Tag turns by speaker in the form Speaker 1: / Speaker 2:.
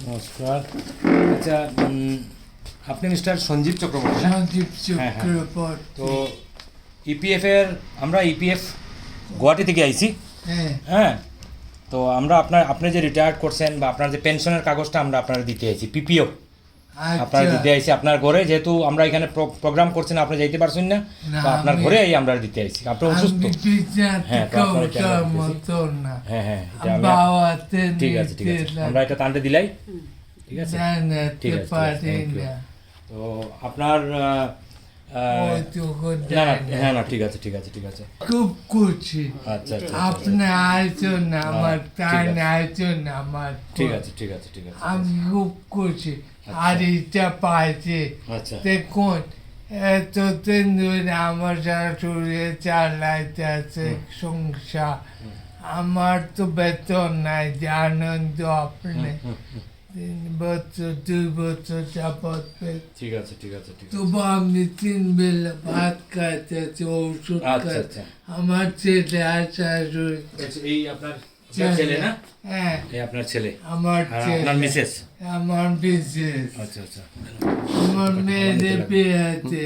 Speaker 1: নমস্কার। আচ্ছা, আপনি মিস্টার সঞ্জীব চক্রবর্তী?
Speaker 2: সঞ্জীব চক্রবর্তী।
Speaker 1: তো ইপিএফ এর, আমরা ইপিএফ গুয়াহাটি থেকে আইছি। হ্যাঁ, তো আমরা আপনি যে রিটায়ার্ড করছেন বা আপনার যে পেনশনের কাগজটা আমরা আপনার দিতে আইছি, পিপিও আপনার দিতে আইছি আপনার ঘরে, যেহেতু আমরা এখানে প্রোগ্রাম করছি না, আপনি যাইতে পারছেন না, বা আপনার ঘরে এই আমরা দিতে আইছি। আপনি অসুস্থ? হ্যাঁ, হ্যাঁ, ঠিক আছে, ঠিক আছে, আমরা এটা টানতে দিলাই। ঠিক আছে, ঠিক আছে। তো আপনার না, ঠিক আছে, ঠিক আছে, ঠিক আছে,
Speaker 2: খুব খুশি।
Speaker 1: আচ্ছা,
Speaker 2: আপনি আয়োজন আমার টান আয়োজন আমার,
Speaker 1: ঠিক আছে, ঠিক আছে, ঠিক আছে,
Speaker 2: আমি খুব খুশি। আর এটা পাইছি, দেখুন এতদিন ধরে আমার শাশুড়ি চালাইতে আছে সংসার, আমার তো বেতন নাই, জানেন তো আপনি। 3 বছর 2 বছর যাবৎ,
Speaker 1: ঠিক আছে, ঠিক আছে, ঠিক আছে।
Speaker 2: তবু আমি 3 বেলা ভাত খাইতেছি, ওষুধ খাইতে। আমার ছেলে আর শাশুড়ি।
Speaker 1: এই আপনার ছেলে না?
Speaker 2: হ্যাঁ,
Speaker 1: এই আপনার ছেলে,
Speaker 2: আমার ছেলে,
Speaker 1: আপনার মিসেস?
Speaker 2: আমার মিসেস।
Speaker 1: আচ্ছা, আচ্ছা।
Speaker 2: আমার মেয়েদের বিয়ে আছে।